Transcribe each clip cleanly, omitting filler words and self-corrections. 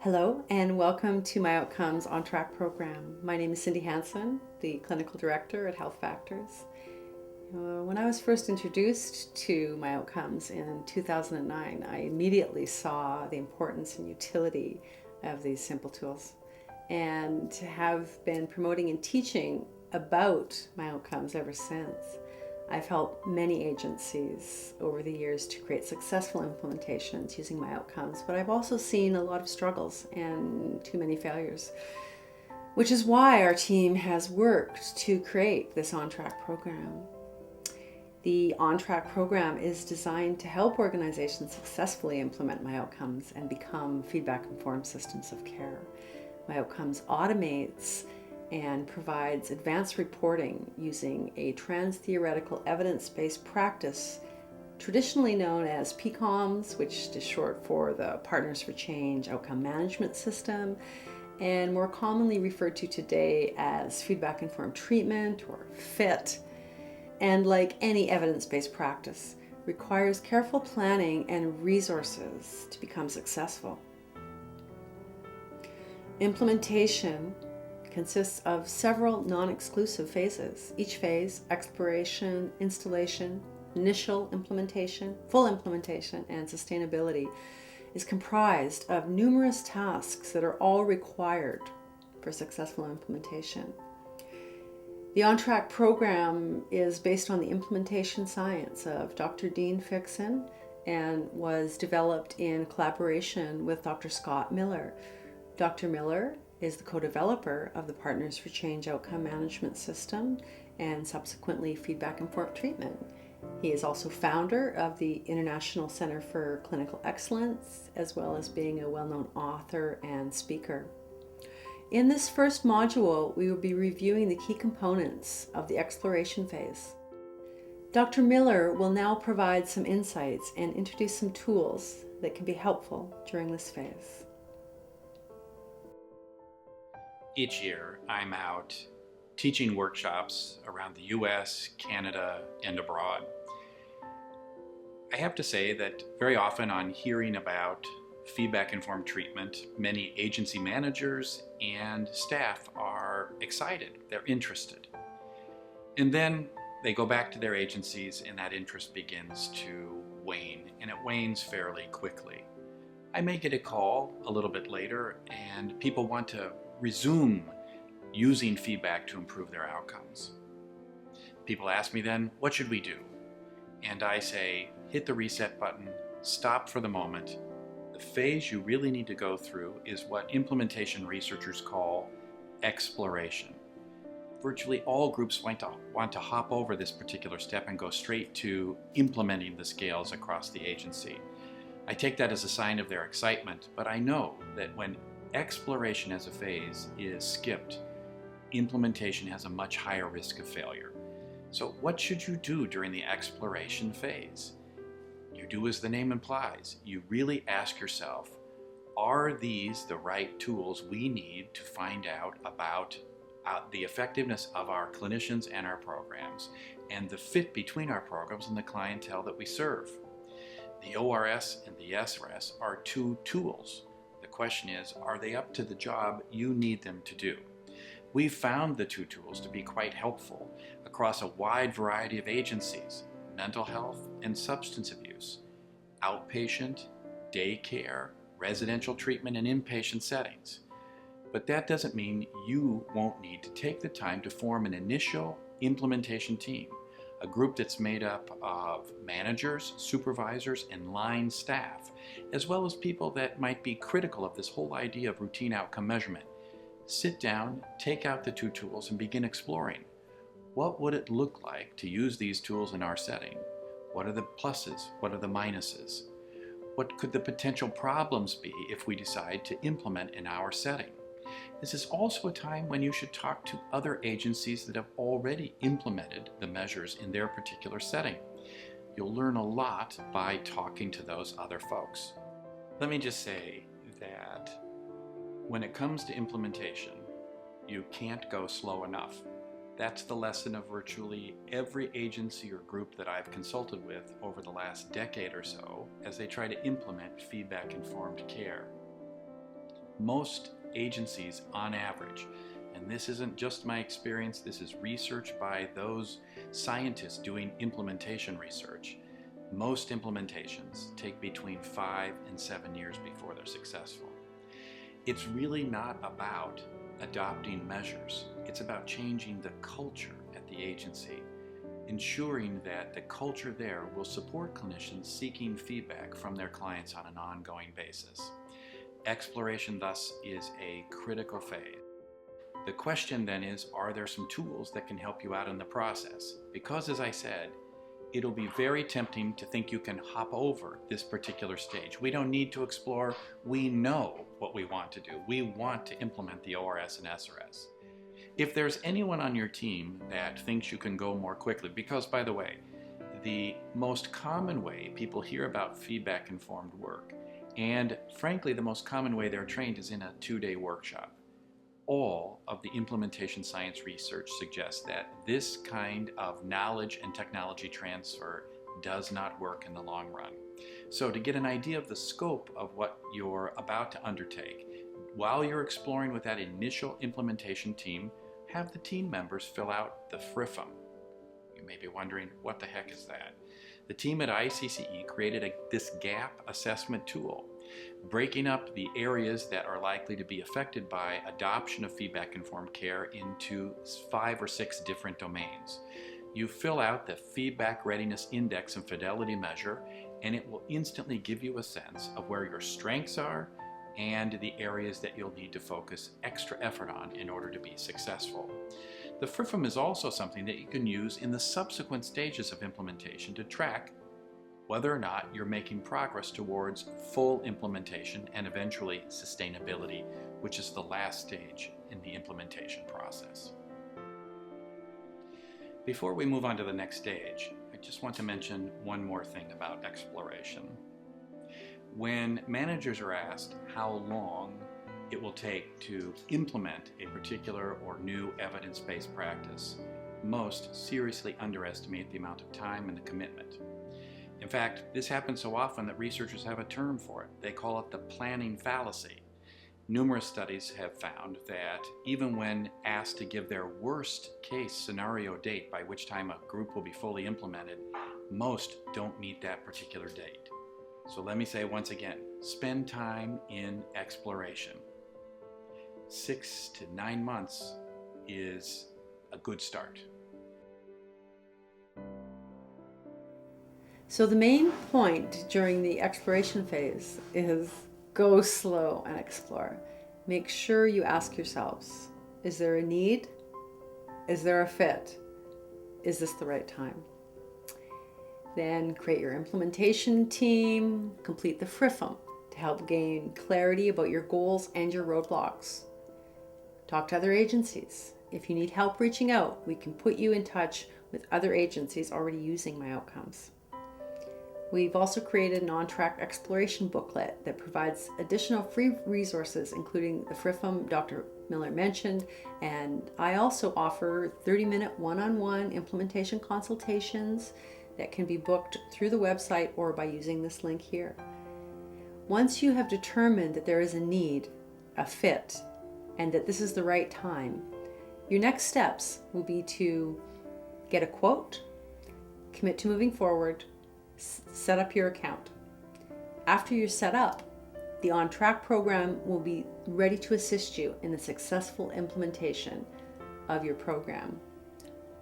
Hello and welcome to my Outcomes On Track program. My name is Cindy Hansen, the Clinical Director at Health Factors. When I was first introduced to my outcomes in 2009, I immediately saw the importance and utility of these simple tools and have been promoting and teaching about my outcomes ever since. I've helped many agencies over the years to create successful implementations using my outcomes, but I've also seen a lot of struggles and too many failures, which is why our team has worked to create this On Track program. The On Track program is designed to help organizations successfully implement my outcomes and become feedback-informed systems of care. My outcomes automates and provides advanced reporting using a trans-theoretical evidence-based practice traditionally known as PCOMS, which is short for the Partners for Change Outcome Management System, and more commonly referred to today as feedback-informed treatment or FIT. And like any evidence-based practice, requires careful planning and resources to become successful. Implementation consists of several non-exclusive phases. Each phase, exploration, installation, initial implementation, full implementation, and sustainability, is comprised of numerous tasks that are all required for successful implementation. The On Track program is based on the implementation science of Dr. Dean Fixon and was developed in collaboration with Dr. Scott Miller. Dr. Miller is the co-developer of the Partners for Change Outcome Management System and subsequently feedback-informed treatment. He is also founder of the International Center for Clinical Excellence, as well as being a well-known author and speaker. In this first module, we will be reviewing the key components of the exploration phase. Dr. Miller will now provide some insights and introduce some tools that can be helpful during this phase. Each year, I'm out teaching workshops around the US, Canada, and abroad. I have to say that very often on hearing about feedback-informed treatment, many agency managers and staff are excited, they're interested. And then they go back to their agencies and that interest begins to wane, and it wanes fairly quickly. I may get a call a little bit later and people want to resume using feedback to improve their outcomes. People ask me then, what should we do? And I say, hit the reset button, stop for the moment. The phase you really need to go through is what implementation researchers call exploration. Virtually all groups want to hop over this particular step and go straight to implementing the scales across the agency. I take that as a sign of their excitement, but I know that when exploration as a phase is skipped, implementation has a much higher risk of failure. So what should you do during the exploration phase? You do as the name implies. You really ask yourself, are these the right tools we need to find out about the effectiveness of our clinicians and our programs and the fit between our programs and the clientele that we serve? The ORS and the SRS are two tools. The question is, are they up to the job you need them to do? We've found the two tools to be quite helpful across a wide variety of agencies: mental health and substance abuse, outpatient, daycare, residential treatment, and inpatient settings. But that doesn't mean you won't need to take the time to form an initial implementation team, a group that's made up of managers, supervisors, and line staff, as well as people that might be critical of this whole idea of routine outcome measurement. Sit down, take out the two tools, and begin exploring. What would it look like to use these tools in our setting? What are the pluses? What are the minuses? What could the potential problems be if we decide to implement in our setting? This is also a time when you should talk to other agencies that have already implemented the measures in their particular setting. You'll learn a lot by talking to those other folks. Let me just say that when it comes to implementation, you can't go slow enough. That's the lesson of virtually every agency or group that I've consulted with over the last decade or so as they try to implement feedback-informed care. Most agencies, on average, and this isn't just my experience, this is research by those scientists doing implementation research, most implementations take between 5 and 7 years before they're successful. It's really not about adopting measures. It's about changing the culture at the agency, ensuring that the culture there will support clinicians seeking feedback from their clients on an ongoing basis. Exploration, thus, is a critical phase. The question then is, are there some tools that can help you out in the process? Because, as I said, it'll be very tempting to think you can hop over this particular stage. We don't need to explore. We know what we want to do. We want to implement the ORS and SRS. If there's anyone on your team that thinks you can go more quickly, because, by the way, the most common way people hear about feedback-informed work, and frankly, the most common way they're trained, is in a 2-day workshop. All of the implementation science research suggests that this kind of knowledge and technology transfer does not work in the long run. So to get an idea of the scope of what you're about to undertake, while you're exploring with that initial implementation team, have the team members fill out the FRIFM. You may be wondering, what the heck is that? The team at ICCE created this gap assessment tool, breaking up the areas that are likely to be affected by adoption of feedback-informed care into 5 or 6 different domains. You fill out the Feedback Readiness Index and Fidelity Measure, and it will instantly give you a sense of where your strengths are and the areas that you'll need to focus extra effort on in order to be successful. The FRIFM is also something that you can use in the subsequent stages of implementation to track whether or not you're making progress towards full implementation and eventually sustainability, which is the last stage in the implementation process. Before we move on to the next stage, I just want to mention one more thing about exploration. When managers are asked how long it will take to implement a particular or new evidence-based practice, most seriously underestimate the amount of time and the commitment. In fact, this happens so often that researchers have a term for it. They call it the planning fallacy. Numerous studies have found that even when asked to give their worst case scenario date by which time a group will be fully implemented, most don't meet that particular date. So let me say once again, spend time in exploration. 6 to 9 months is a good start. So the main point during the exploration phase is go slow and explore. Make sure you ask yourselves, is there a need? Is there a fit? Is this the right time? Then create your implementation team, complete the FRIFM to help gain clarity about your goals and your roadblocks. Talk to other agencies. If you need help reaching out, we can put you in touch with other agencies already using MyOutcomes. We've also created an on-track exploration booklet that provides additional free resources, including the FRIFM Dr. Miller mentioned, and I also offer 30-minute one-on-one implementation consultations that can be booked through the website or by using this link here. Once you have determined that there is a need, a fit, and that this is the right time, your next steps will be to get a quote, commit to moving forward, set up your account. After you're set up, the On Track program will be ready to assist you in the successful implementation of your program.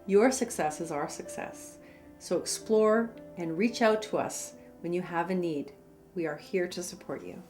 Your success is our success. So explore and reach out to us when you have a need. We are here to support you.